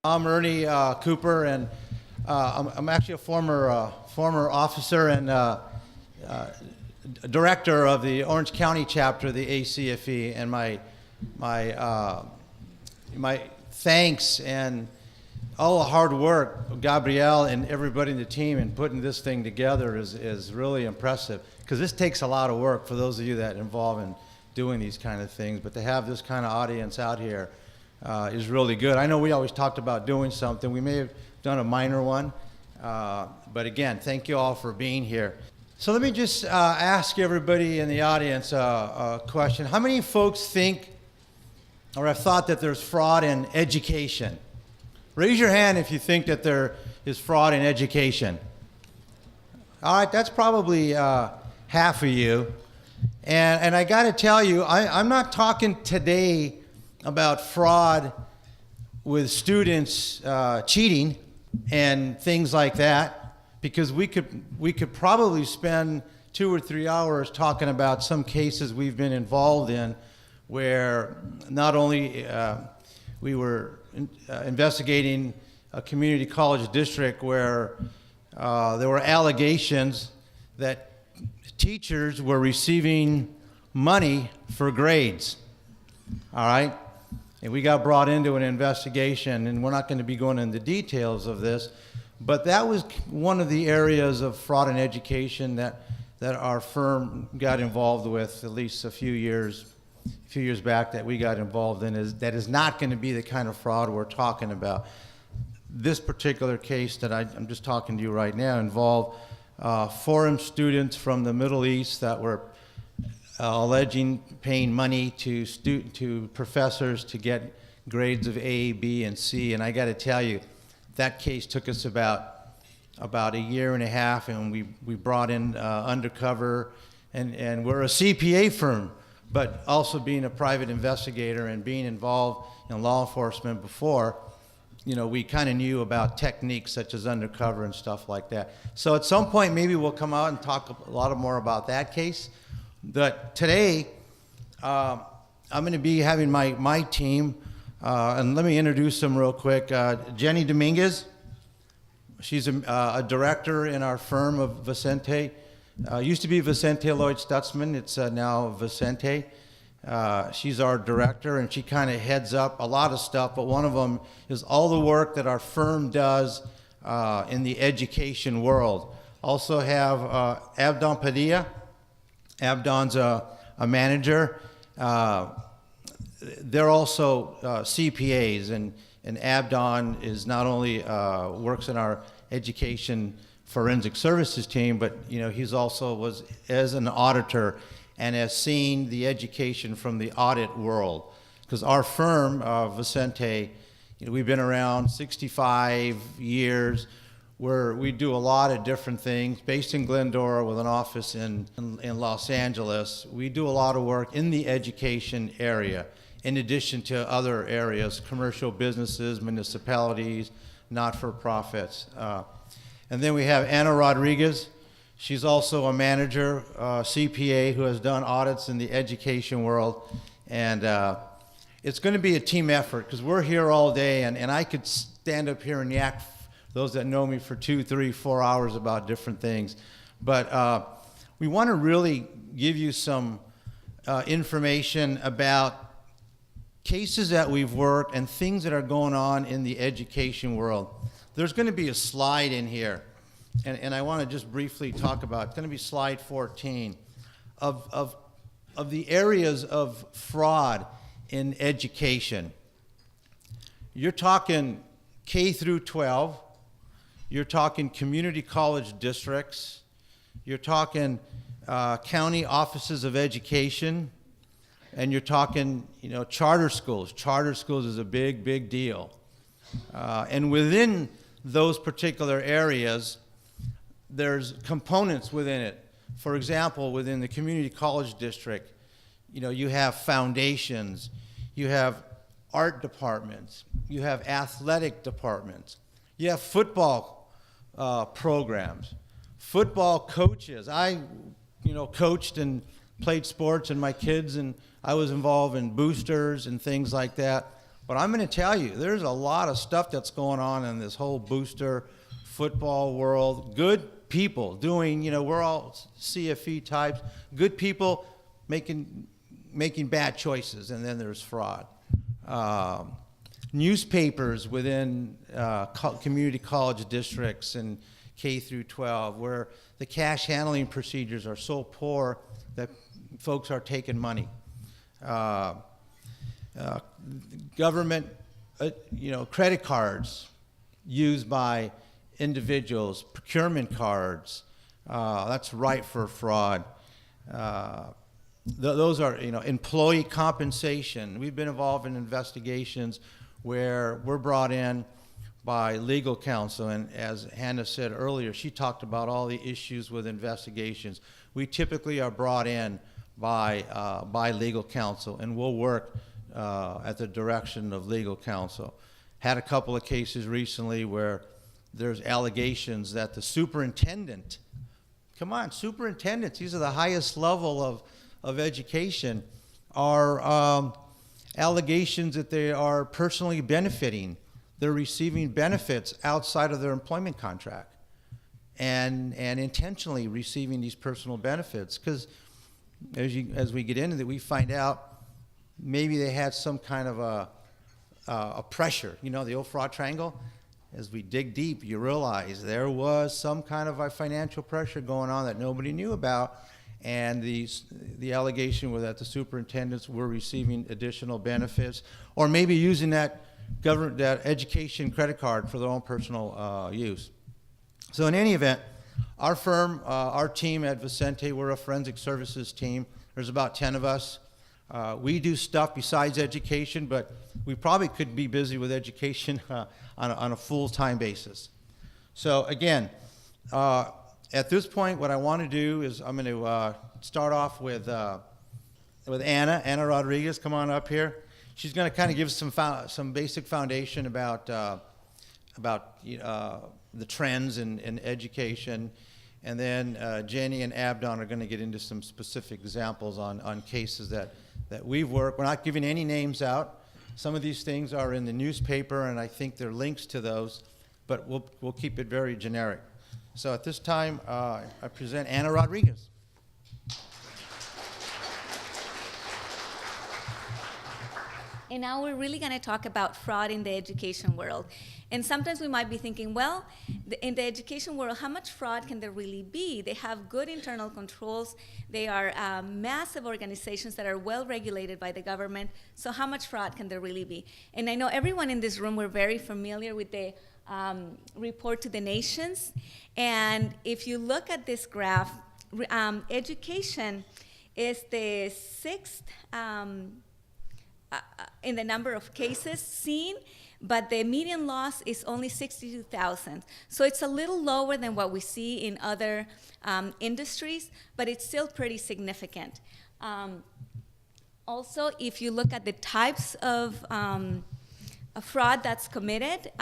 I'm Ernie Cooper, and I'm actually a former officer and director of the Orange County chapter of the ACFE. And my thanks and all the hard work of Gabrielle and everybody in the team in putting this thing together is really impressive, because this takes a lot of work for those of you that are involved in doing these kind of things. But to have this kind of audience out here is really good. I know we always talked about doing something. We may have done a minor one, but again, thank you all for being here. So let me just ask everybody in the audience a question. How many folks think or have thought that there's fraud in education? Raise your hand if you think that there is fraud in education. All right, that's probably half of you. And I got to tell you, I'm not talking today about fraud with students cheating and things like that, because we could probably spend 2 or 3 hours talking about some cases we've been involved in, where not only we were investigating a community college district where there were allegations that teachers were receiving money for grades. All right? And we got brought into an investigation, and we're not going to be going into details of this, but that was one of the areas of fraud in education that our firm got involved with at least a few years back, that we got involved in. That is not going to be the kind of fraud we're talking about. This particular case that I'm just talking to you right now involved foreign students from the Middle East that were alleging paying money to professors to get grades of A, B, and C. And I got to tell you, that case took us about a year and a half, and we brought in undercover, and we're a CPA firm, but also being a private investigator and being involved in law enforcement before, we kind of knew about techniques such as undercover and stuff like that. So at some point, maybe we'll come out and talk a lot more about that case. But today, I'm going to be having my team, and let me introduce them real quick. Jenny Dominguez, she's a director in our firm of Vicenti. Used to be Vicenti Lloyd Stutzman. It's now Vicenti. She's our director, and she kind of heads up a lot of stuff, but one of them is all the work that our firm does in the education world. Also have Abdon Padilla. Abdon's a manager. They're also CPAs, and Abdon is not only works in our education forensic services team, but he's also was as an auditor and has seen the education from the audit world. Because our firm, Vicenti, we've been around 65 years, where we do a lot of different things. Based in Glendora with an office in Los Angeles, we do a lot of work in the education area, in addition to other areas, commercial businesses, municipalities, not-for-profits. And then we have Anna Rodriguez. She's also a manager, CPA, who has done audits in the education world. And it's going to be a team effort, because we're here all day, and I could stand up here and yak, those that know me, for 2, 3, 4 hours about different things. But we want to really give you some information about cases that we've worked and things that are going on in the education world. There's going to be a slide in here, and I want to just briefly talk about, it's going to be slide 14, of the areas of fraud in education. You're talking K through 12. You're talking community college districts. You're talking county offices of education. And you're talking, charter schools. Charter schools is a big, big deal. And within those particular areas, there's components within it. For example, within the community college district, you have foundations, you have art departments, you have athletic departments, you have football programs, football coaches. I, coached and played sports, and my kids, and I was involved in boosters and things like that. But I'm going to tell you, there's a lot of stuff that's going on in this whole booster football world. Good people doing, we're all CFE types, good people making bad choices, and then there's fraud. Newspapers within community college districts and K through 12, where the cash handling procedures are so poor that folks are taking money. Government, credit cards used by individuals, procurement cards, that's ripe for fraud. Those are, employee compensation. We've been involved in investigations where we're brought in by legal counsel, and as Hannah said earlier, she talked about all the issues with investigations. We typically are brought in by legal counsel, and we'll work at the direction of legal counsel. Had a couple of cases recently where there's allegations that the superintendent, come on, superintendents, these are the highest level of education, are allegations that they are personally benefiting. They're receiving benefits outside of their employment contract and intentionally receiving these personal benefits, because as we get into it, we find out maybe they had some kind of a pressure, the old fraud triangle. As we dig deep, you realize there was some kind of a financial pressure going on that nobody knew about, and the allegation was that the superintendents were receiving additional benefits, or maybe using that education credit card for their own personal use. So in any event, our firm, our team at Vicenti, we're a forensic services team. There's about 10 of us. We do stuff besides education, but we probably could be busy with education on a full-time basis. So again, at this point, what I want to do is I'm going to start off with Anna Rodriguez. Come on up here. She's going to kind of give us some basic foundation about the trends in education, and then Jenny and Abdon are going to get into some specific examples on cases that we've worked. We're not giving any names out. Some of these things are in the newspaper, and I think there are links to those, but we'll keep it very generic. So at this time, I present Anna Rodriguez. And now we're really going to talk about fraud in the education world. And sometimes we might be thinking, well, in the education world, how much fraud can there really be? They have good internal controls. They are massive organizations that are well regulated by the government. So how much fraud can there really be? And I know everyone in this room, we're very familiar with the report to the nations. And if you look at this graph, education is the sixth in the number of cases seen, but the median loss is only 62,000. So it's a little lower than what we see in other industries, but it's still pretty significant. Also, if you look at the types of fraud that's committed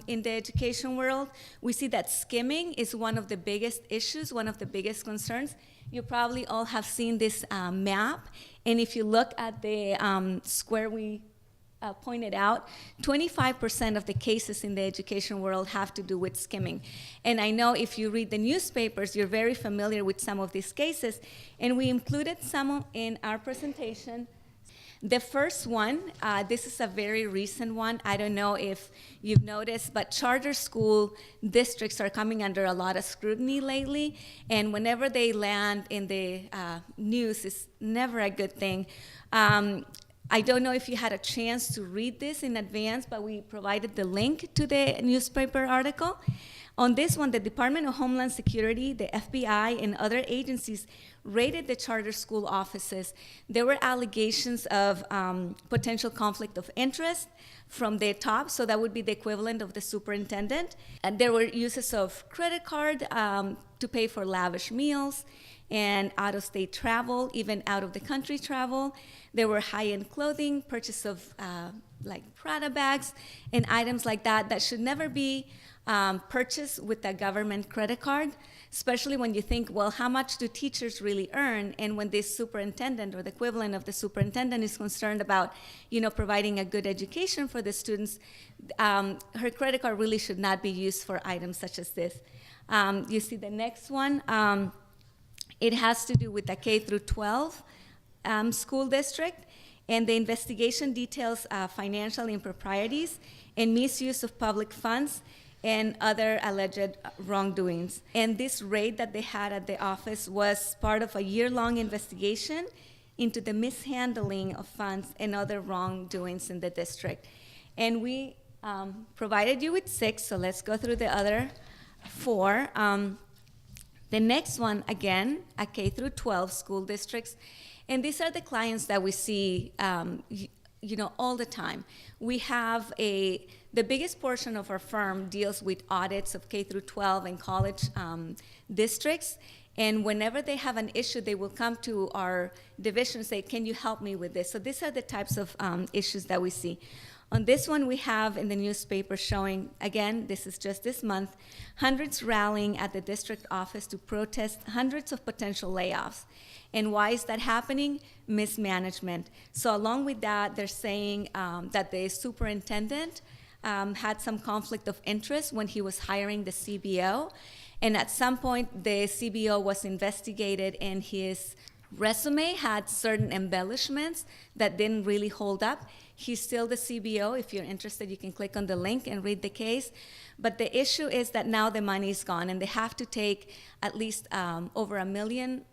in the education world, we see that skimming is one of the biggest issues, one of the biggest concerns. You probably all have seen this map, and if you look at the square we pointed out, 25% of the cases in the education world have to do with skimming. And I know if you read the newspapers, you're very familiar with some of these cases, and we included some in our presentation. The first one, this is a very recent one. I don't know if you've noticed, but charter school districts are coming under a lot of scrutiny lately, and whenever they land in the news, it's never a good thing. I don't know if you had a chance to read this in advance, but we provided the link to the newspaper article. On this one, the Department of Homeland Security, the FBI, and other agencies raided the charter school offices. There were allegations of potential conflict of interest from the top, so that would be the equivalent of the superintendent. And there were uses of credit card to pay for lavish meals and out-of-state travel, even out-of-the-country travel. There were high-end clothing, purchase of like Prada bags and items like that that should never be purchased with a government credit card, especially when you think, well, how much do teachers really earn? And when this superintendent or the equivalent of the superintendent is concerned about, providing a good education for the students, her credit card really should not be used for items such as this. You see the next one. It has to do with the K through 12 school district, and the investigation details financial improprieties and misuse of public funds and other alleged wrongdoings. And this raid that they had at the office was part of a year-long investigation into the mishandling of funds and other wrongdoings in the district. And we provided you with 6, so let's go through the other 4. The next one, again, a K through 12 school districts. And these are the clients that we see all the time. We have the biggest portion of our firm deals with audits of K through 12 and college districts. And whenever they have an issue, they will come to our division and say, can you help me with this? So these are the types of issues that we see. On this one, we have in the newspaper showing, again, this is just this month, hundreds rallying at the district office to protest hundreds of potential layoffs. And why is that happening? Mismanagement. So along with that, they're saying that the superintendent had some conflict of interest when he was hiring the CBO. And at some point, the CBO was investigated, and his resume had certain embellishments that didn't really hold up. He's still the CBO. If you're interested, you can click on the link and read the case. But the issue is that now the money's gone, and they have to take at least over $1 million,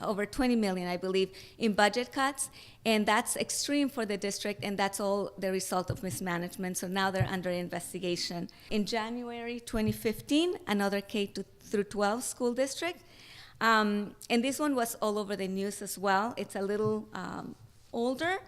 over 20 million, I believe, in budget cuts. And that's extreme for the district, and that's all the result of mismanagement. So now they're under investigation. In January 2015, another K through 12 school district. And this one was all over the news as well. It's a little older.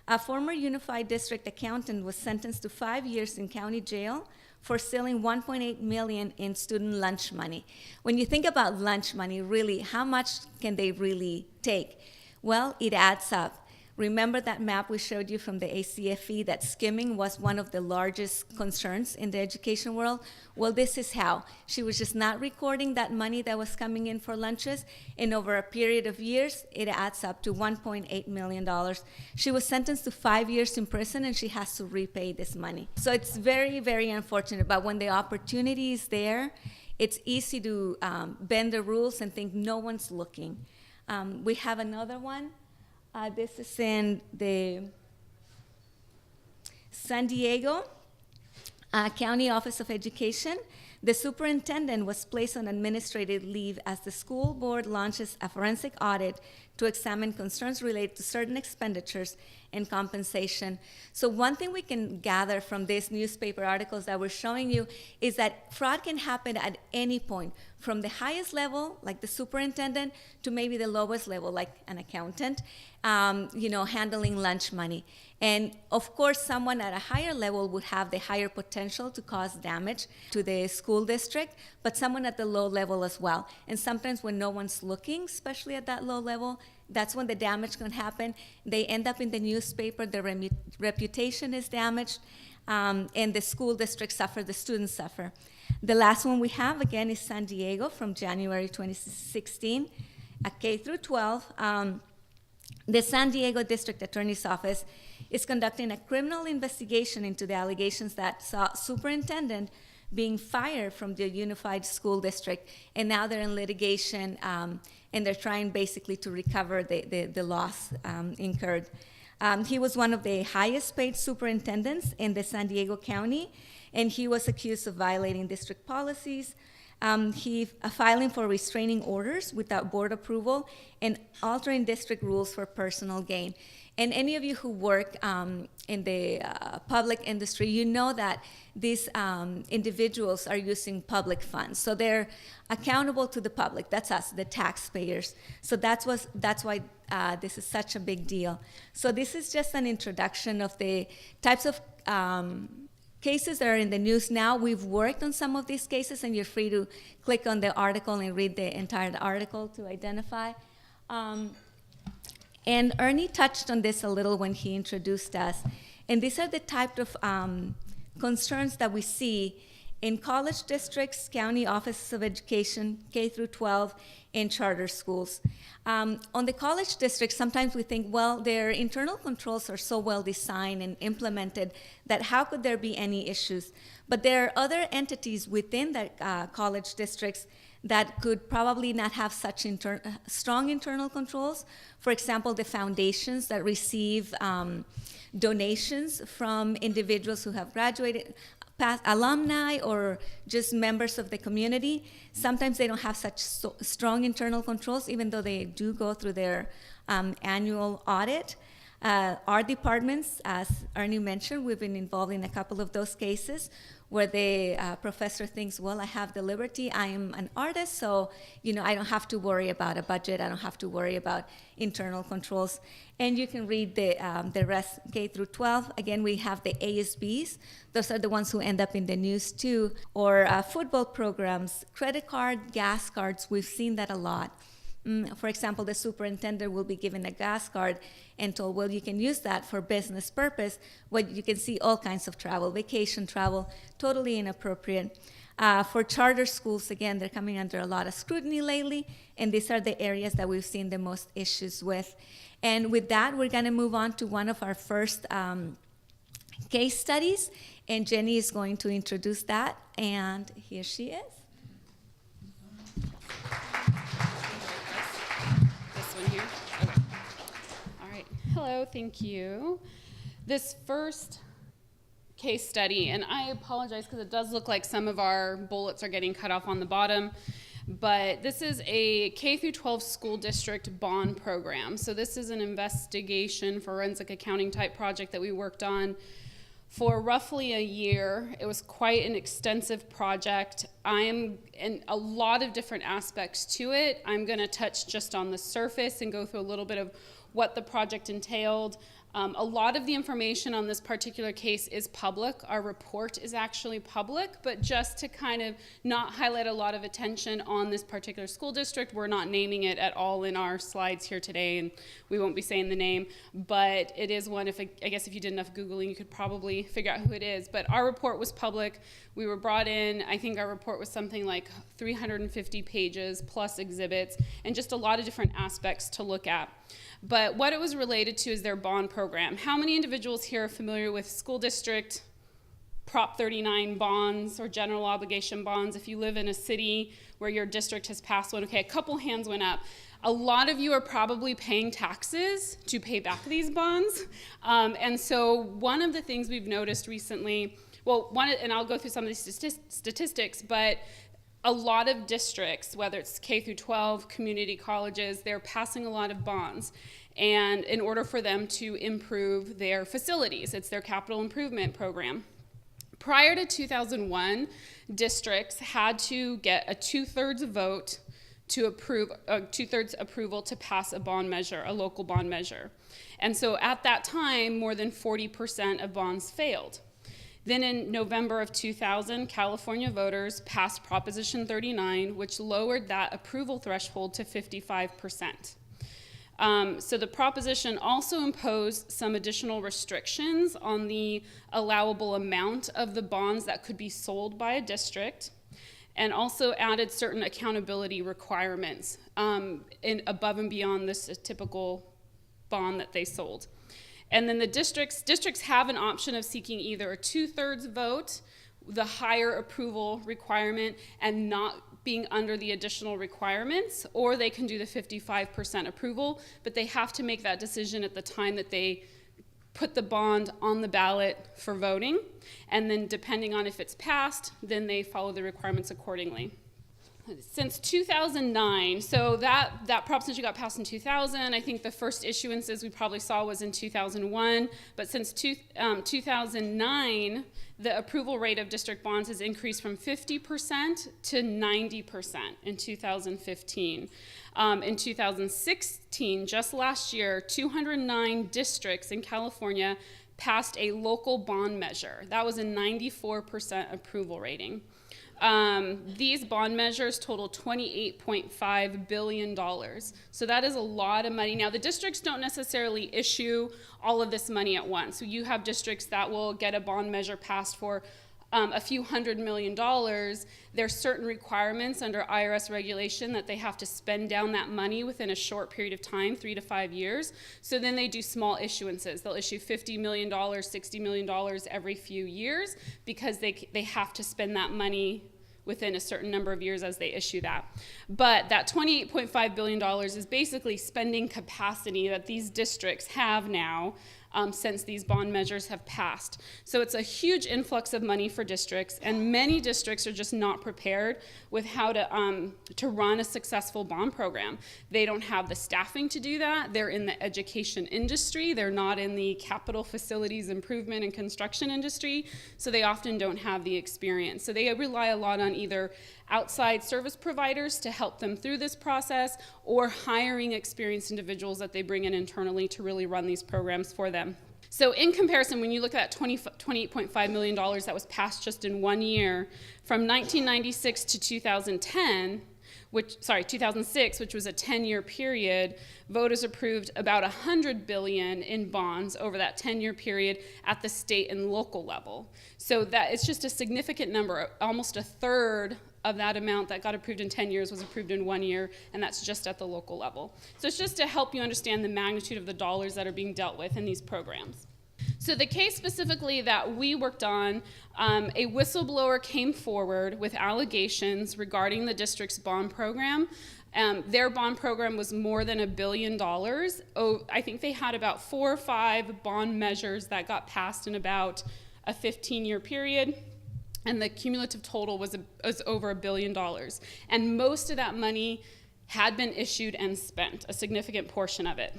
A former unified district accountant was sentenced to 5 years in county jail for stealing $1.8 million in student lunch money. When you think about lunch money, really, how much can they really take? Well, it adds up. Remember that map we showed you from the ACFE, that skimming was one of the largest concerns in the education world? Well, this is how. She was just not recording that money that was coming in for lunches, and over a period of years, it adds up to $1.8 million. She was sentenced to 5 years in prison, and she has to repay this money. So it's very, very unfortunate, but when the opportunity is there, it's easy to bend the rules and think no one's looking. We have another one. This is in the San Diego County Office of Education. The superintendent was placed on administrative leave as the school board launches a forensic audit to examine concerns related to certain expenditures and compensation. So one thing we can gather from these newspaper articles that we're showing you is that fraud can happen at any point, from the highest level, like the superintendent, to maybe the lowest level, like an accountant, handling lunch money. And of course, someone at a higher level would have the higher potential to cause damage to the school district, but someone at the low level as well. And sometimes when no one's looking, especially at that low level, that's when the damage can happen. They end up in the newspaper, their reputation is damaged, and the school district suffer, the students suffer. The last one we have, again, is San Diego from January 2016, a K through 12. The San Diego District Attorney's Office is conducting a criminal investigation into the allegations that saw superintendent being fired from the unified school district, and now they're in litigation, and they're trying basically to recover the loss incurred. He was one of the highest paid superintendents in the San Diego County, and he was accused of violating district policies, filing for restraining orders without board approval, and altering district rules for personal gain. And any of you who work in the public industry, you know that these individuals are using public funds. So they're accountable to the public. That's us, the taxpayers. So that's why this is such a big deal. So this is just an introduction of the types of cases that are in the news now. We've worked on some of these cases, and you're free to click on the article and read the entire article to identify. And Ernie touched on this a little when he introduced us. And these are the type of concerns that we see in college districts, county offices of education, K through 12, and charter schools. On the college districts, sometimes we think, well, their internal controls are so well designed and implemented that how could there be any issues? But there are other entities within the college districts that could probably not have such strong internal controls. For example, the foundations that receive donations from individuals who have graduated, past alumni, or just members of the community. Sometimes they don't have such strong internal controls, even though they do go through their annual audit. Our departments, as Ernie mentioned, we've been involved in a couple of those cases where the professor thinks, well, I have the liberty, I am an artist, so I don't have to worry about a budget, I don't have to worry about internal controls. And you can read the rest, K through 12. Again, we have the ASBs. Those are the ones who end up in the news too. Or football programs, credit card, gas cards, we've seen that a lot. For example, the superintendent will be given a gas card and told, well, you can use that for business purpose. Well, you can see all kinds of travel, vacation travel, totally inappropriate. For charter schools, again, they're coming under a lot of scrutiny lately, and these are the areas that we've seen the most issues with. And with that, we're gonna move on to one of our first case studies, and Jenny is going to introduce that, and here she is. Hello, thank you. This first case study, and I apologize because it does look like some of our bullets are getting cut off on the bottom, but this is a K through 12 school district bond program. So this is an investigation, forensic accounting type project that we worked on for roughly a year. It was quite an extensive project. In a lot of different aspects to it. I'm going to touch just on the surface and go through a little bit of what the project entailed. A lot of the information on this particular case is public. Our report is actually public, but just to kind of not highlight a lot of attention on this particular school district, we're not naming it at all in our slides here today, and we won't be saying the name, but it is one, I guess if you did enough Googling, you could probably figure out who it is. But our report was public. We were brought in, I think our report was something like 350 pages plus exhibits, and just a lot of different aspects to look at. But what it was related to is their bond program. How many individuals here are familiar with school district Prop 39 bonds or general obligation bonds? If you live in a city where your district has passed one, okay, a couple hands went up. A lot of you are probably paying taxes to pay back these bonds. And so one of the things we've noticed recently, and I'll go through some of these statistics, but a lot of districts, whether it's K through 12, community colleges, they're passing a lot of bonds. And in order for them to improve their facilities, it's their capital improvement program. Prior to 2001, districts had to get a 2/3 vote to approve, 2/3 approval to pass a bond measure, a local bond measure. And so at that time, more than 40% of bonds failed. Then in November of 2000, California voters passed Proposition 39, which lowered that approval threshold to 55%. So the proposition also imposed some additional restrictions on the allowable amount of the bonds that could be sold by a district, and also added certain accountability requirements above and beyond this typical bond that they sold. And then the districts have an option of seeking either a 2/3 vote, the higher approval requirement, and not being under the additional requirements, or they can do the 55% approval, but they have to make that decision at the time that they put the bond on the ballot for voting. And then depending on if it's passed, then they follow the requirements accordingly. Since 2009, so that proposition got passed in 2000. I think the first issuances we probably saw was in 2001. But since 2009, the approval rate of district bonds has increased from 50% to 90% in 2015. In 2016, just last year, 209 districts in California passed a local bond measure. That was a 94% approval rating. These bond measures total $28.5 billion. So that is a lot of money. Now, the districts don't necessarily issue all of this money at once. So you have districts that will get a bond measure passed for a few $100 million. There's certain requirements under IRS regulation that they have to spend down that money within a short period of time, 3 to 5 years. So then they do small issuances. They'll issue $50 million, $60 million every few years because they have to spend that money within a certain number of years as they issue that. But that $28.5 billion is basically spending capacity that these districts have now since these bond measures have passed. So it's a huge influx of money for districts, and many districts are just not prepared with how to run a successful bond program. They don't have the staffing to do that. They're in the education industry. They're not in the capital facilities improvement and construction industry, so they often don't have the experience. So they rely a lot on either outside service providers to help them through this process, or hiring experienced individuals that they bring in internally to really run these programs for them. So in comparison, when you look at that $28.5 million that was passed just in 1 year, from 1996 to 2006, which was a 10-year period, voters approved about $100 billion in bonds over that 10-year period at the state and local level. So that it's just a significant number. Almost a third of that amount that got approved in 10 years was approved in 1 year, and that's just at the local level. So it's just to help you understand the magnitude of the dollars that are being dealt with in these programs. So the case specifically that we worked on, a whistleblower came forward with allegations regarding the district's bond program. Their bond program was more than $1 billion. I think they had about 4 or 5 bond measures that got passed in about a 15-year period. And the cumulative total was over $1 billion. And most of that money had been issued and spent, a significant portion of it.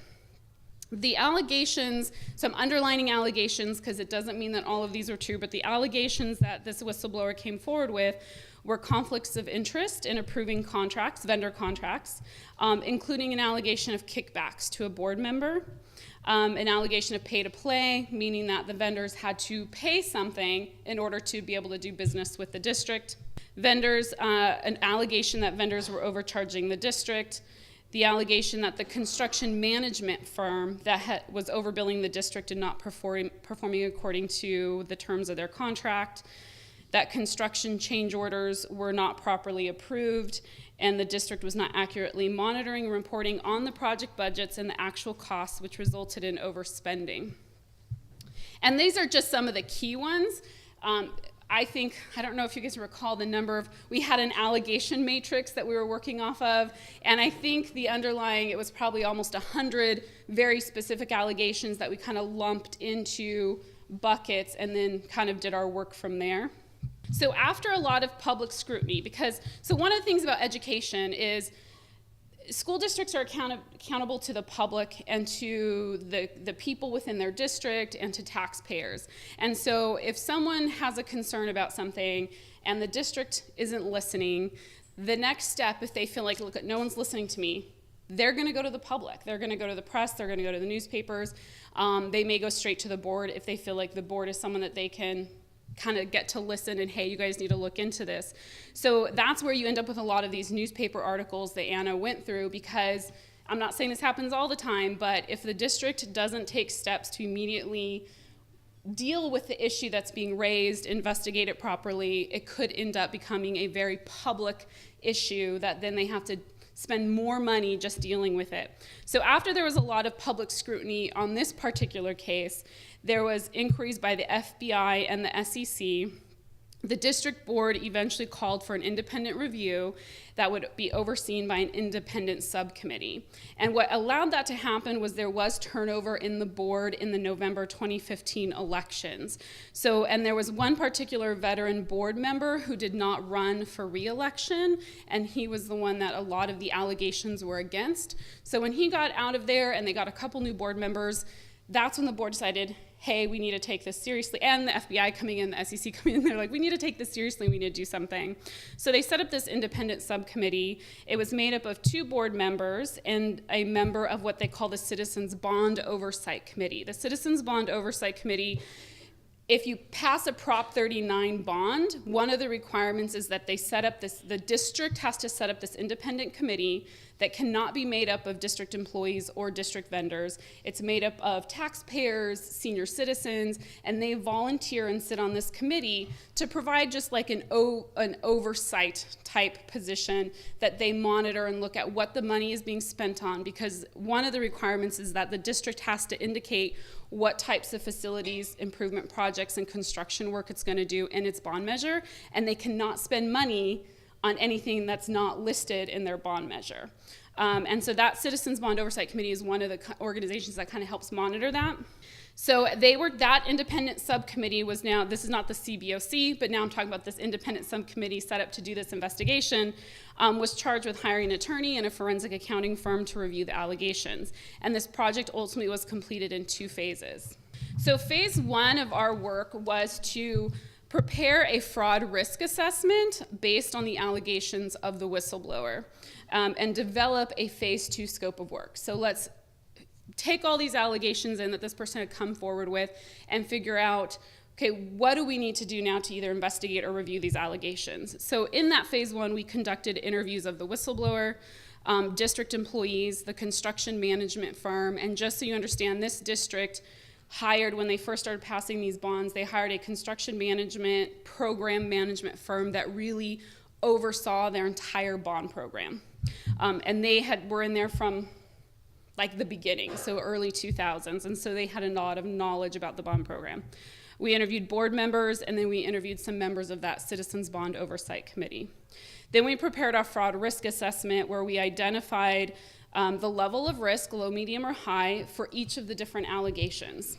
The allegations, some underlining allegations, because it doesn't mean that all of these are true, but the allegations that this whistleblower came forward with were conflicts of interest in approving contracts, vendor contracts, including an allegation of kickbacks to a board member, an allegation of pay-to-play, meaning that the vendors had to pay something in order to be able to do business with the district. An allegation that vendors were overcharging the district, the allegation that the construction management firm that was overbilling the district and not performing according to the terms of their contract, that construction change orders were not properly approved, and the district was not accurately monitoring and reporting on the project budgets and the actual costs, which resulted in overspending. And these are just some of the key ones. I don't know if you guys recall the number of, we had an allegation matrix that we were working off of, and I think the underlying, it was probably almost 100 very specific allegations that we kind of lumped into buckets and then kind of did our work from there. So after a lot of public scrutiny, so one of the things about education is school districts are accountable to the public and to the people within their district and to taxpayers. And so if someone has a concern about something and the district isn't listening, the next step, if they feel like, look, no one's listening to me, they're going to go to the public. They're going to go to the press. They're going to go to the newspapers. They may go straight to the board if they feel like the board is someone that they can kind of get to listen and, hey, you guys need to look into this. So that's where you end up with a lot of these newspaper articles that Anna went through, because I'm not saying this happens all the time, but if the district doesn't take steps to immediately deal with the issue that's being raised, investigate it properly, it could end up becoming a very public issue that then they have to spend more money just dealing with it. So after there was a lot of public scrutiny on this particular case, there was inquiries by the FBI and the SEC. The district board eventually called for an independent review that would be overseen by an independent subcommittee. And what allowed that to happen was there was turnover in the board in the November 2015 elections. So, and there was one particular veteran board member who did not run for re-election, and he was the one that a lot of the allegations were against. So when he got out of there and they got a couple new board members, that's when the board decided, hey, we need to take this seriously. And the FBI coming in, the SEC coming in, they're like, we need to take this seriously, we need to do something. So they set up this independent subcommittee. It was made up of 2 board members and a member of what they call the Citizens Bond Oversight Committee. The Citizens Bond Oversight Committee if you pass a Prop 39 bond, one of the requirements is that they set up the district has to set up this independent committee that cannot be made up of district employees or district vendors. It's made up of taxpayers, senior citizens, and they volunteer and sit on this committee to provide just like an oversight type position that they monitor and look at what the money is being spent on, because one of the requirements is that the district has to indicate what types of facilities, improvement projects, and construction work it's going to do in its bond measure, and they cannot spend money on anything that's not listed in their bond measure. And so that Citizens Bond Oversight Committee is one of the organizations that kind of helps monitor that. So that independent subcommittee was now, this is not the CBOC, but now I'm talking about this independent subcommittee set up to do this investigation, was charged with hiring an attorney and a forensic accounting firm to review the allegations. And this project ultimately was completed in 2 phases. So phase 1 of our work was to prepare a fraud risk assessment based on the allegations of the whistleblower, and develop a phase 2 scope of work. So let's take all these allegations in that this person had come forward with and figure out, okay, what do we need to do now to either investigate or review these allegations? So in that phase 1, we conducted interviews of the whistleblower, district employees, the construction management firm, and just so you understand, this district hired, when they first started passing these bonds, they hired a construction management, program management firm that really oversaw their entire bond program. And they were in there from like the beginning, so early 2000s, and so they had a lot of knowledge about the bond program. We interviewed board members, and then we interviewed some members of that Citizens Bond Oversight Committee. Then we prepared our fraud risk assessment, where we identified the level of risk, low, medium, or high, for each of the different allegations.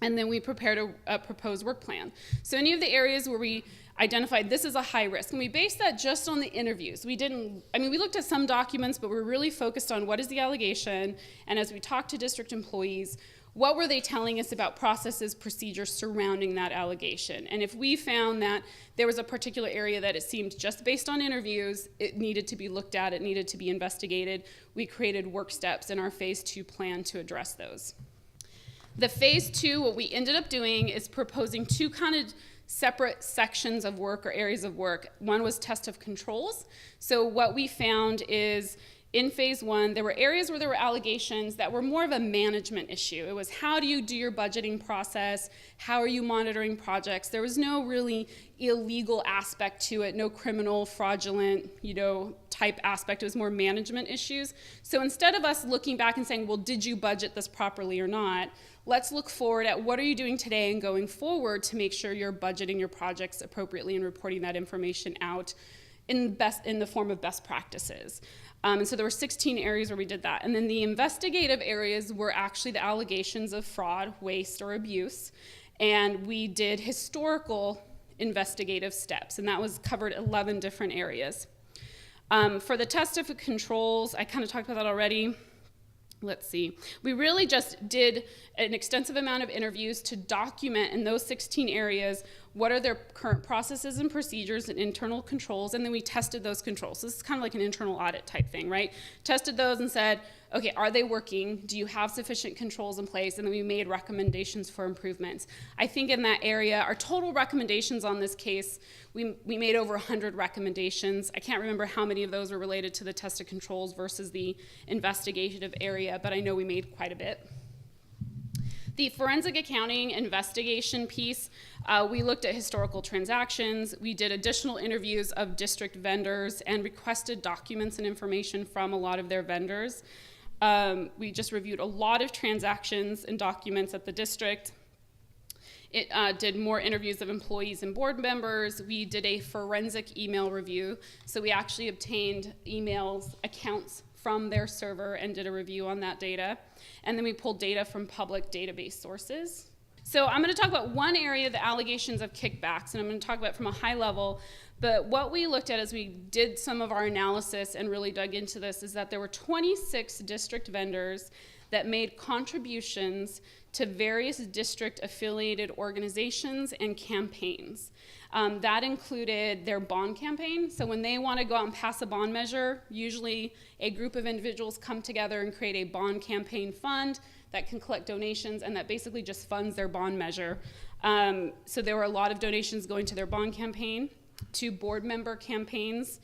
And then we prepared a proposed work plan. So any of the areas where we identified this is a high risk, and we based that just on the interviews. We looked at some documents, but we're really focused on what is the allegation, and as we talked to district employees, what were they telling us about processes, procedures surrounding that allegation? And if we found that there was a particular area that it seemed just based on interviews, it needed to be looked at, it needed to be investigated, we created work steps in our phase 2 plan to address those. The phase 2, what we ended up doing is proposing 2 kind of separate sections of work or areas of work. One was test of controls. So what we found is in phase 1, there were areas where there were allegations that were more of a management issue. It was, how do you do your budgeting process? How are you monitoring projects? There was no really illegal aspect to it, no criminal, fraudulent, type aspect. It was more management issues. So instead of us looking back and saying, well, did you budget this properly or not? Let's look forward at what are you doing today and going forward to make sure you're budgeting your projects appropriately and reporting that information out in the form of best practices. And so there were 16 areas where we did that. And then the investigative areas were actually the allegations of fraud, waste, or abuse. And we did historical investigative steps, and that was covered 11 different areas. For the test of controls, I kind of talked about that already. Let's see. We really just did an extensive amount of interviews to document in those 16 areas what are their current processes and procedures and internal controls, and then we tested those controls. So this is kind of like an internal audit type thing, right? Tested those and said, okay, are they working? Do you have sufficient controls in place? And then we made recommendations for improvements. I think in that area, our total recommendations on this case, we made over 100 recommendations. I can't remember how many of those were related to the test of controls versus the investigative area, but I know we made quite a bit. The forensic accounting investigation piece, we looked at historical transactions. We did additional interviews of district vendors and requested documents and information from a lot of their vendors. We just reviewed a lot of transactions and documents at the district. It did more interviews of employees and board members. We did a forensic email review. So we actually obtained emails, accounts from their server and did a review on that data. And then we pulled data from public database sources. So I'm going to talk about one area, the allegations of kickbacks, and I'm going to talk about it from a high level. But what we looked at as we did some of our analysis and really dug into this is that there were 26 district vendors that made contributions to various district-affiliated organizations and campaigns. That included their bond campaign. So when they want to go out and pass a bond measure, usually a group of individuals come together and create a bond campaign fund that can collect donations and that basically just funds their bond measure. So there were a lot of donations going to their bond campaign, to board member campaigns,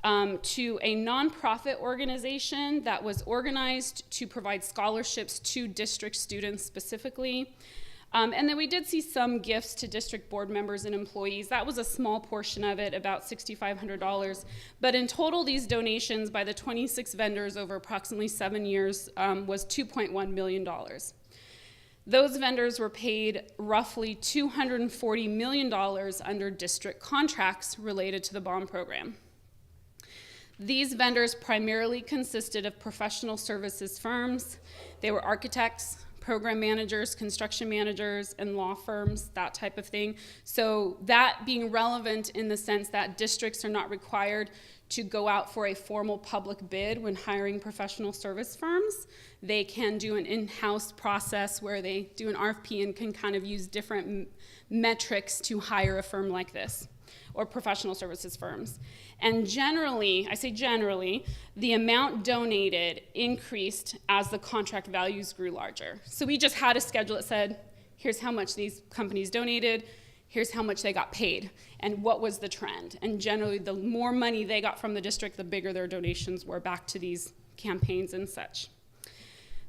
to a nonprofit organization that was organized to provide scholarships to district students specifically. And then we did see some gifts to district board members and employees. That was a small portion of it, about $6,500. But in total, these donations by the 26 vendors over approximately 7 years was $2.1 million. Those vendors were paid roughly $240 million under district contracts related to the bond program. These vendors primarily consisted of professional services firms. They were architects, program managers, construction managers, and law firms, that type of thing. So that being relevant in the sense that districts are not required to go out for a formal public bid when hiring professional service firms. They can do an in-house process where they do an RFP and can kind of use different metrics to hire a firm like this, or professional services firms. And generally, I say generally, the amount donated increased as the contract values grew larger. So we just had a schedule that said, here's how much these companies donated, here's how much they got paid, and what was the trend. And generally, the more money they got from the district, the bigger their donations were back to these campaigns and such.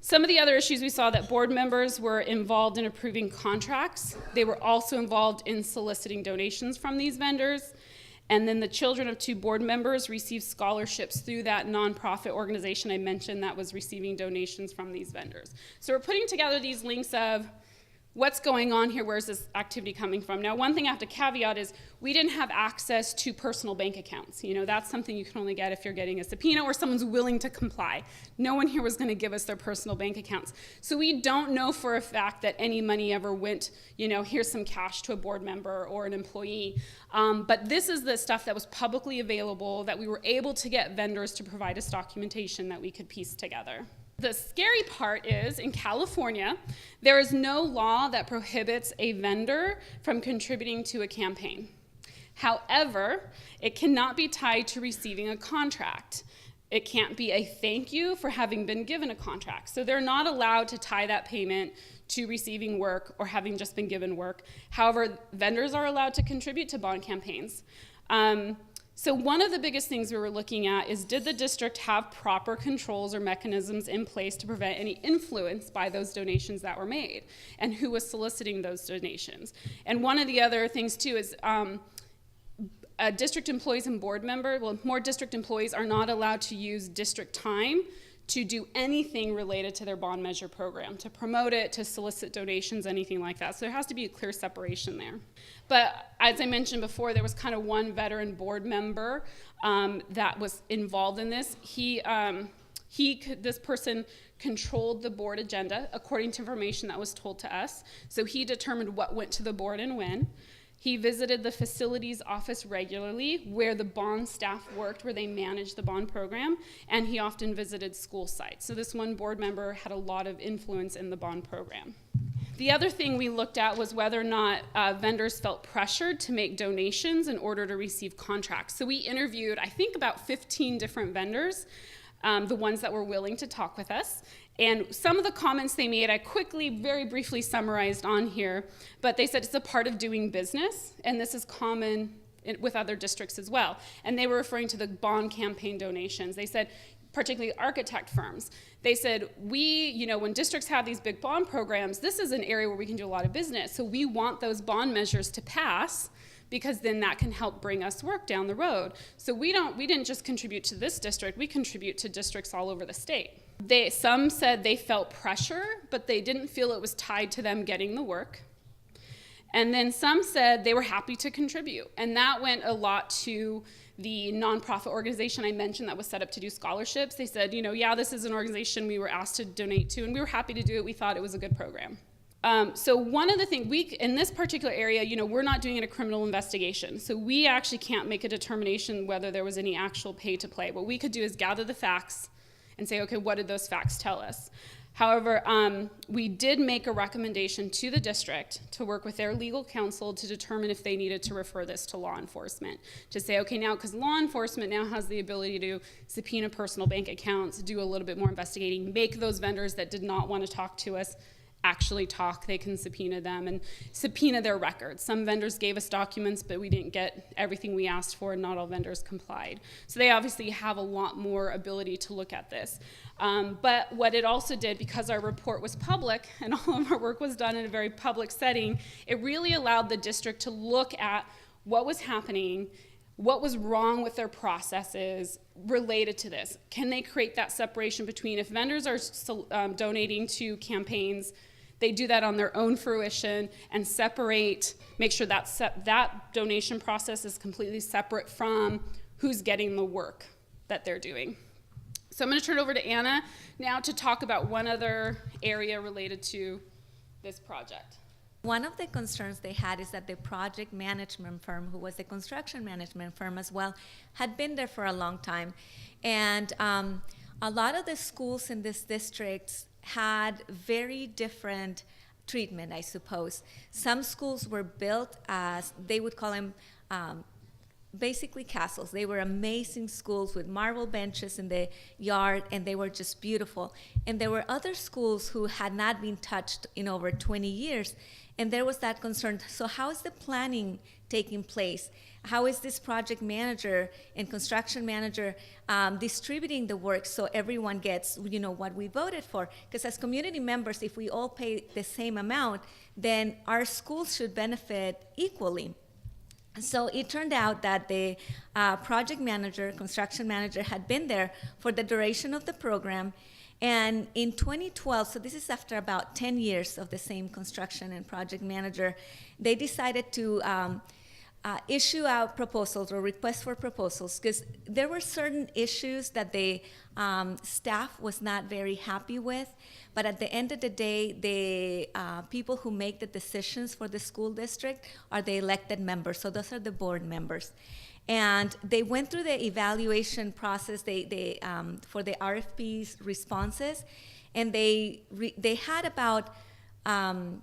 Some of the other issues we saw that board members were involved in approving contracts. They were also involved in soliciting donations from these vendors. And then the children of 2 board members received scholarships through that nonprofit organization I mentioned that was receiving donations from these vendors. So we're putting together these links of what's going on here, where's this activity coming from? Now, one thing I have to caveat is we didn't have access to personal bank accounts. You know, that's something you can only get if you're getting a subpoena or someone's willing to comply. No one here was going to give us their personal bank accounts. So we don't know for a fact that any money ever went, you know, here's some cash to a board member or an employee. But this is the stuff that was publicly available that we were able to get vendors to provide us documentation that we could piece together. The scary part is, in California, there is no law that prohibits a vendor from contributing to a campaign. However, it cannot be tied to receiving a contract. It can't be a thank you for having been given a contract. So they're not allowed to tie that payment to receiving work or having just been given work. However, vendors are allowed to contribute to bond campaigns. So one of the biggest things we were looking at is, did the district have proper controls or mechanisms in place to prevent any influence by those donations that were made? And who was soliciting those donations? And one of the other things too is district employees and board members, well, more district employees are not allowed to use district time to do anything related to their bond measure program, to promote it, to solicit donations, anything like that. So there has to be a clear separation there. But as I mentioned before, there was kind of one veteran board member that was involved in this. This person controlled the board agenda according to information that was told to us. So he determined what went to the board and when. He visited the facilities office regularly where the bond staff worked, where they managed the bond program, and he often visited school sites. So this one board member had a lot of influence in the bond program. The other thing we looked at was whether or not vendors felt pressured to make donations in order to receive contracts. So we interviewed, I think, about 15 different vendors, the ones that were willing to talk with us. And some of the comments they made, I quickly, very briefly summarized on here, but they said it's a part of doing business, and this is common with other districts as well. And they were referring to the bond campaign donations. They said, particularly architect firms, they said, when districts have these big bond programs, this is an area where we can do a lot of business. So we want those bond measures to pass, because then that can help bring us work down the road. So we didn't just contribute to this district, we contribute to districts all over the state. Some said they felt pressure, but they didn't feel it was tied to them getting the work. And then some said they were happy to contribute. And that went a lot to the nonprofit organization I mentioned that was set up to do scholarships. They said, yeah, this is an organization we were asked to donate to, and we were happy to do it. We thought it was a good program. So one of the things, in this particular area, we're not doing a criminal investigation. So we actually can't make a determination whether there was any actual pay to play. What we could do is gather the facts and say, okay, what did those facts tell us? However, we did make a recommendation to the district to work with their legal counsel to determine if they needed to refer this to law enforcement. To say, okay, now, because law enforcement now has the ability to subpoena personal bank accounts, do a little bit more investigating, make those vendors that did not want to talk to us actually talk. They can subpoena them and subpoena their records. Some vendors gave us documents, but we didn't get everything we asked for, and not all vendors complied. So they obviously have a lot more ability to look at this. But what it also did, because our report was public and all of our work was done in a very public setting, it really allowed the district to look at what was happening, what was wrong with their processes related to this. Can they create that separation between, if vendors are donating to campaigns, they do that on their own fruition, and separate, make sure that donation process is completely separate from who's getting the work that they're doing. So I'm going to turn it over to Anna now to talk about one other area related to this project. One of the concerns they had is that the project management firm, who was the construction management firm as well, had been there for a long time. And a lot of the schools in this district had very different treatment, I suppose. Some schools were built as, they would call them basically castles. They were amazing schools with marble benches in the yard, and they were just beautiful. And there were other schools who had not been touched in over 20 years. And there was that concern. So how is the planning taking place? How is this project manager and construction manager distributing the work so everyone gets, what we voted for? Because as community members, if we all pay the same amount, then our schools should benefit equally. So it turned out that the project manager, construction manager, had been there for the duration of the program. And in 2012, so this is after about 10 years of the same construction and project manager, they decided to issue out proposals or requests for proposals, because there were certain issues that the staff was not very happy with. But at the end of the day, the people who make the decisions for the school district are the elected members. So those are the board members. And they went through the evaluation process for the RFP's responses, and they had about 10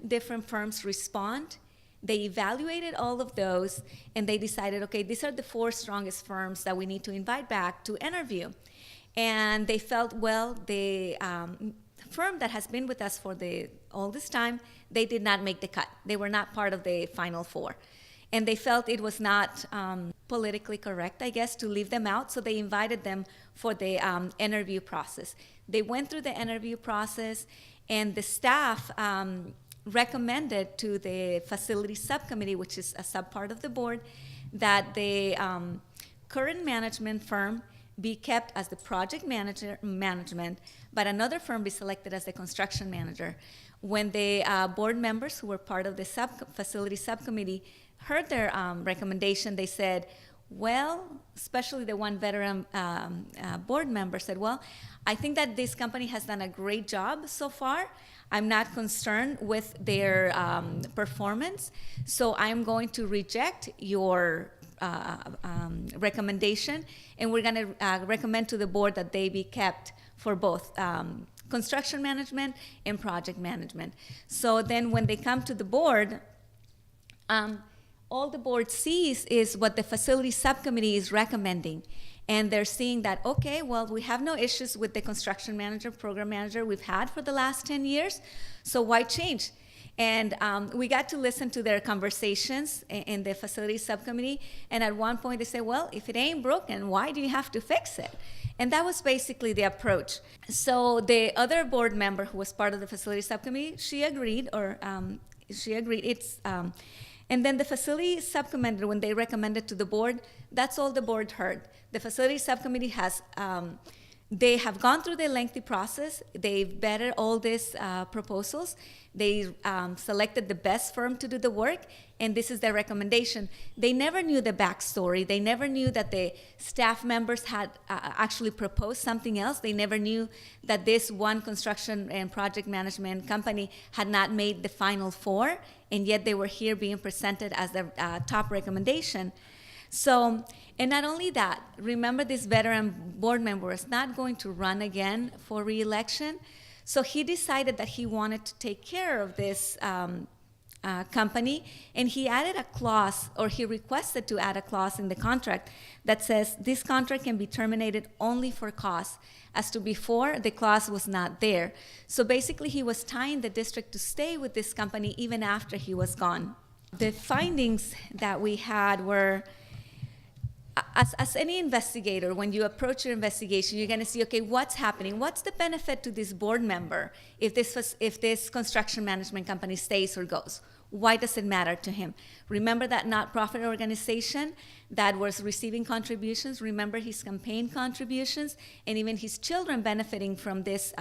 different firms respond. They evaluated all of those, and they decided, okay, these are the 4 strongest firms that we need to invite back to interview. And they felt, well, the firm that has been with us for all this time, they did not make the cut. They were not part of the final 4. And they felt it was not politically correct, I guess, to leave them out, so they invited them for the interview process. They went through the interview process, and the staff recommended to the facility subcommittee, which is a subpart of the board, that the current management firm be kept as the project management, but another firm be selected as the construction manager. When the board members who were part of the facility subcommittee heard their recommendation, they said, well, especially the one veteran board member said, well, I think that this company has done a great job so far. I'm not concerned with their performance, so I'm going to reject your recommendation, and we're going to recommend to the board that they be kept for both construction management and project management. So then when they come to the board, all the board sees is what the facility subcommittee is recommending. And they're seeing that, okay, well, we have no issues with the construction manager, program manager we've had for the last 10 years, so why change? And we got to listen to their conversations in the facility subcommittee, and at one point they said, well, if it ain't broken, why do you have to fix it? And that was basically the approach. So the other board member who was part of the facility subcommittee, she agreed. And then the facility subcommittee, when they recommended to the board, that's all the board heard. The facility subcommittee has, they have gone through the lengthy process. They've vetted all these proposals. They selected the best firm to do the work, and this is their recommendation. They never knew the backstory. They never knew that the staff members had actually proposed something else. They never knew that this one construction and project management company had not made the final 4, and yet they were here being presented as the top recommendation. So, and not only that, remember this veteran board member is not going to run again for re-election. So he decided that he wanted to take care of this company, and he added a clause, or he requested to add a clause in the contract that says this contract can be terminated only for cause. As to before, the clause was not there. So basically, he was tying the district to stay with this company even after he was gone. The findings that we had were, as any investigator, when you approach your investigation, you're going to see, okay, what's happening? What's the benefit to this board member if this construction management company stays or goes? Why does it matter to him? Remember that not-profit organization that was receiving contributions? Remember his campaign contributions? And even his children benefiting from this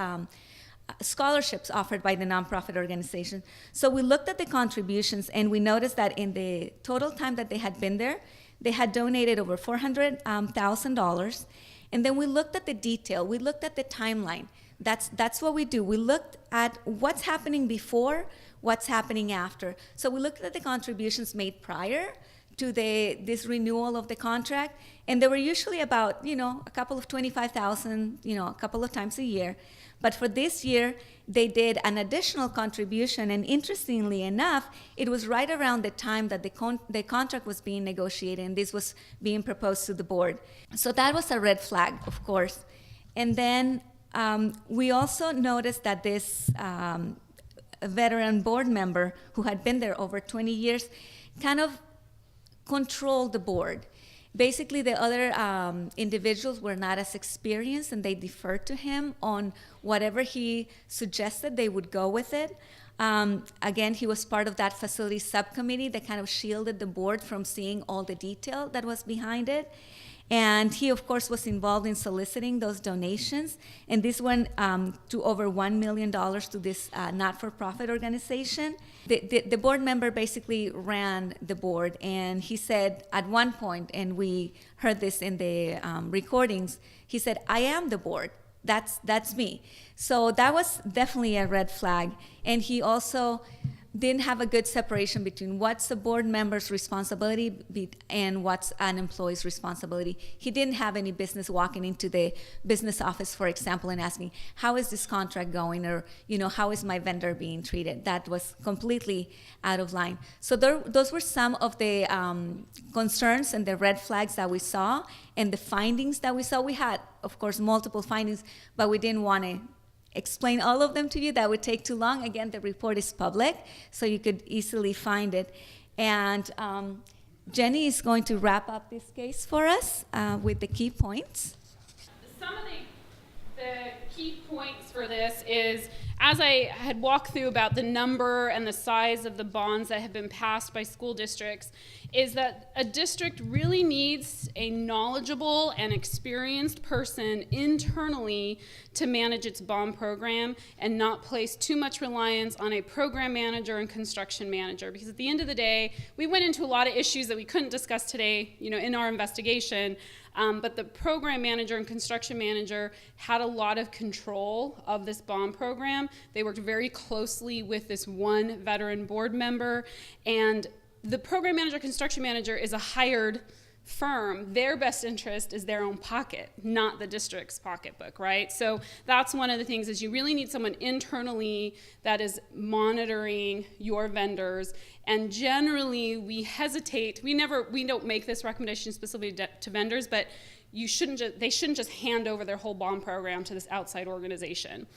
scholarships offered by the nonprofit organization. So we looked at the contributions, and we noticed that in the total time that they had been there, they had donated over $400,000. And then we looked at the detail. We looked at the timeline. That's what we do. We looked at what's happening before, what's happening after. So we looked at the contributions made prior to this renewal of the contract, and they were usually about, a couple of 25,000, a couple of times a year. But for this year, they did an additional contribution, and interestingly enough, it was right around the time that the contract was being negotiated, and this was being proposed to the board. So that was a red flag, of course. And then we also noticed that this veteran board member who had been there over 20 years kind of controlled the board. Basically, the other individuals were not as experienced, and they deferred to him on whatever he suggested. They would go with it. Again, he was part of that facility subcommittee that kind of shielded the board from seeing all the detail that was behind it. And he, of course, was involved in soliciting those donations. And this went to over $1 million to this not-for-profit organization. The board member basically ran the board. And he said at one point, and we heard this in the recordings, he said, "I am the board. That's me." So that was definitely a red flag. And he also didn't have a good separation between what's the board member's responsibility and what's an employee's responsibility. He didn't have any business walking into the business office, for example, and asking, how is this contract going? Or, how is my vendor being treated? That was completely out of line. So those were some of the concerns and the red flags that we saw and the findings that we saw. We had, of course, multiple findings, but we didn't want to explain all of them to you. That would take too long. Again, the report is public, so you could easily find it. And Jenny is going to wrap up this case for us with the key points. Some of the key points for this is, as I had walked through about the number and the size of the bonds that have been passed by school districts, is that a district really needs a knowledgeable and experienced person internally to manage its bond program and not place too much reliance on a program manager and construction manager. Because at the end of the day, we went into a lot of issues that we couldn't discuss today, in our investigation. But the program manager and construction manager had a lot of control of this bond program. They worked very closely with this one veteran board member. And the program manager, construction manager is a hired firm. Their best interest is their own pocket, not the district's pocketbook, right? So that's one of the things, is you really need someone internally that is monitoring your vendors. And generally, we hesitate. We don't make this recommendation specifically to vendors, but they shouldn't just hand over their whole bond program to this outside organization.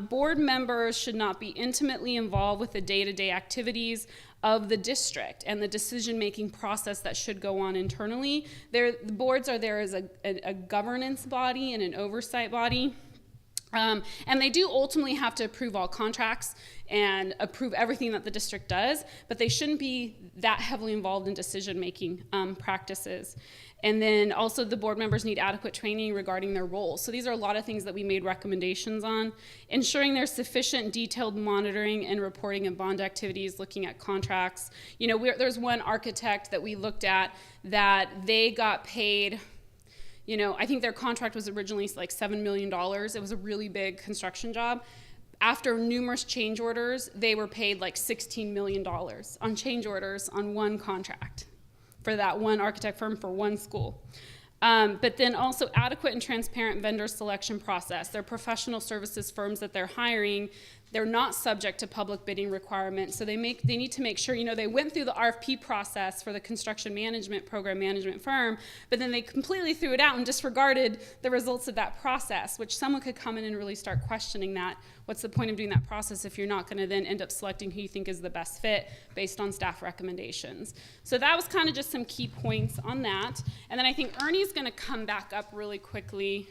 Board members should not be intimately involved with the day-to-day activities of the district and the decision-making process that should go on internally. The boards are there as a governance body and an oversight body. And they do ultimately have to approve all contracts and approve everything that the district does, but they shouldn't be that heavily involved in decision-making practices. And then also the board members need adequate training regarding their roles. So these are a lot of things that we made recommendations on. Ensuring there's sufficient detailed monitoring and reporting of bond activities, looking at contracts. There's one architect that we looked at that they got paid, I think their contract was originally like $7 million. It was a really big construction job. After numerous change orders, they were paid like $16 million on change orders on one contract for that one architect firm for one school. But then also adequate and transparent vendor selection process. They're professional services firms that they're hiring. They're not subject to public bidding requirements, so they need to make sure, they went through the RFP process for the construction management program management firm, but then they completely threw it out and disregarded the results of that process, which someone could come in and really start questioning that. What's the point of doing that process if you're not going to then end up selecting who you think is the best fit based on staff recommendations? So that was kind of just some key points on that. And then I think Ernie's going to come back up really quickly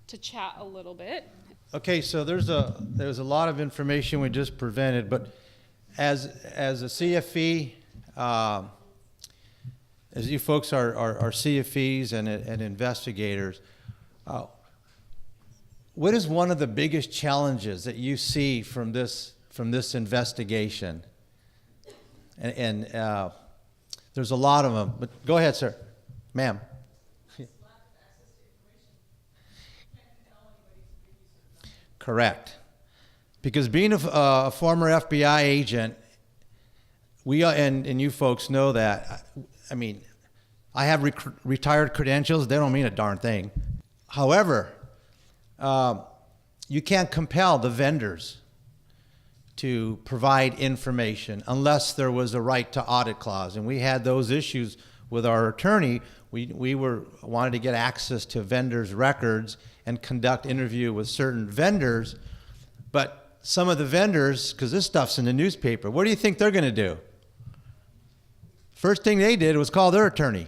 to chat a little bit. Okay, so there's a lot of information we just presented, but as a CFE, as you folks are CFEs and investigators, what is one of the biggest challenges that you see from this investigation? And there's a lot of them, but go ahead, sir, ma'am. Correct. Because being a former FBI agent, and you folks know that, I mean, I have retired credentials. They don't mean a darn thing. However, you can't compel the vendors to provide information unless there was a right to audit clause. And we had those issues with our attorney. We wanted to get access to vendors' records and conduct interview with certain vendors, but some of the vendors, because this stuff's in the newspaper, what do you think they're going to do? First thing they did was call their attorney.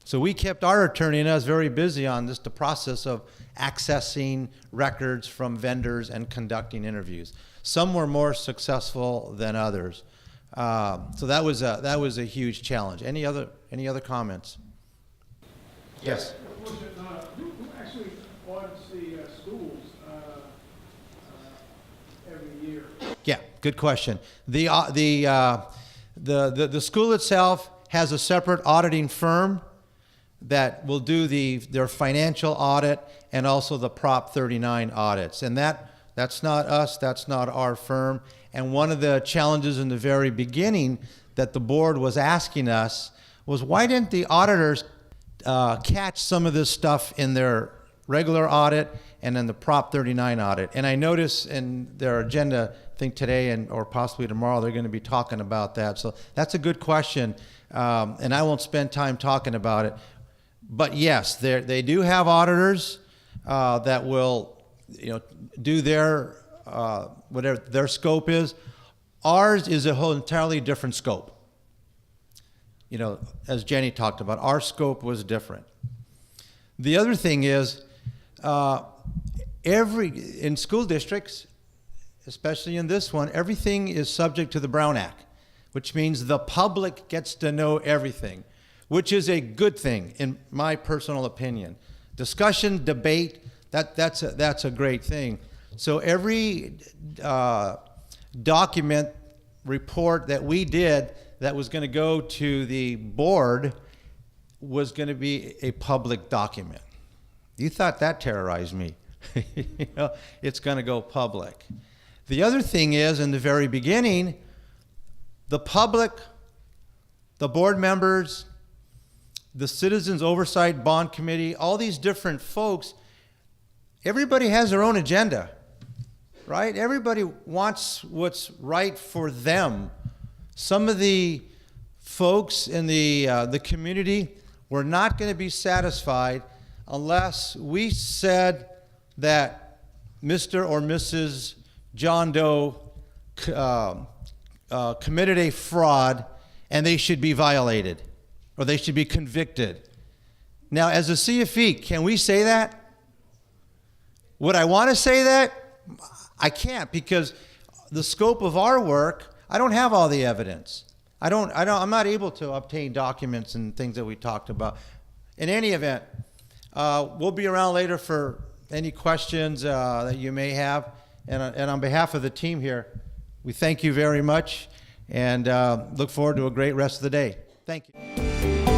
So we kept our attorney and us very busy on the process of accessing records from vendors and conducting interviews. Some were more successful than others. So that was a huge challenge. Any other comments? Yes. Who actually audits the schools every year? Yeah, good question. The school itself has a separate auditing firm that will do their financial audit and also the Prop 39 audits. And that's not us, that's not our firm. And one of the challenges in the very beginning that the board was asking us was, why didn't the auditors catch some of this stuff in their regular audit and in the Prop 39 audit? And I notice in their agenda, I think today or possibly tomorrow, they're going to be talking about that. So that's a good question, and I won't spend time talking about it. But yes, they do have auditors that will, do their whatever their scope is. Ours is a whole entirely different scope. As Jenny talked about, our scope was different. The other thing is, in school districts, especially in this one, everything is subject to the Brown Act, which means the public gets to know everything, which is a good thing in my personal opinion. Discussion, debate, that's a great thing. So every document report that we did that was going to go to the board was going to be a public document. You thought that terrorized me. It's going to go public. The other thing is, in the very beginning, the public, the board members, the Citizens Oversight Bond Committee, all these different folks, everybody has their own agenda, right? Everybody wants what's right for them. Some of the folks in the community were not going to be satisfied unless we said that Mr. or Mrs. John Doe committed a fraud and they should be violated or they should be convicted. Now, as a CFE, can we say that? Would I want to say that? I can't, because the scope of our work, I don't have all the evidence. I'm not able to obtain documents and things that we talked about. In any event, we'll be around later for any questions that you may have. And on behalf of the team here, we thank you very much and look forward to a great rest of the day. Thank you.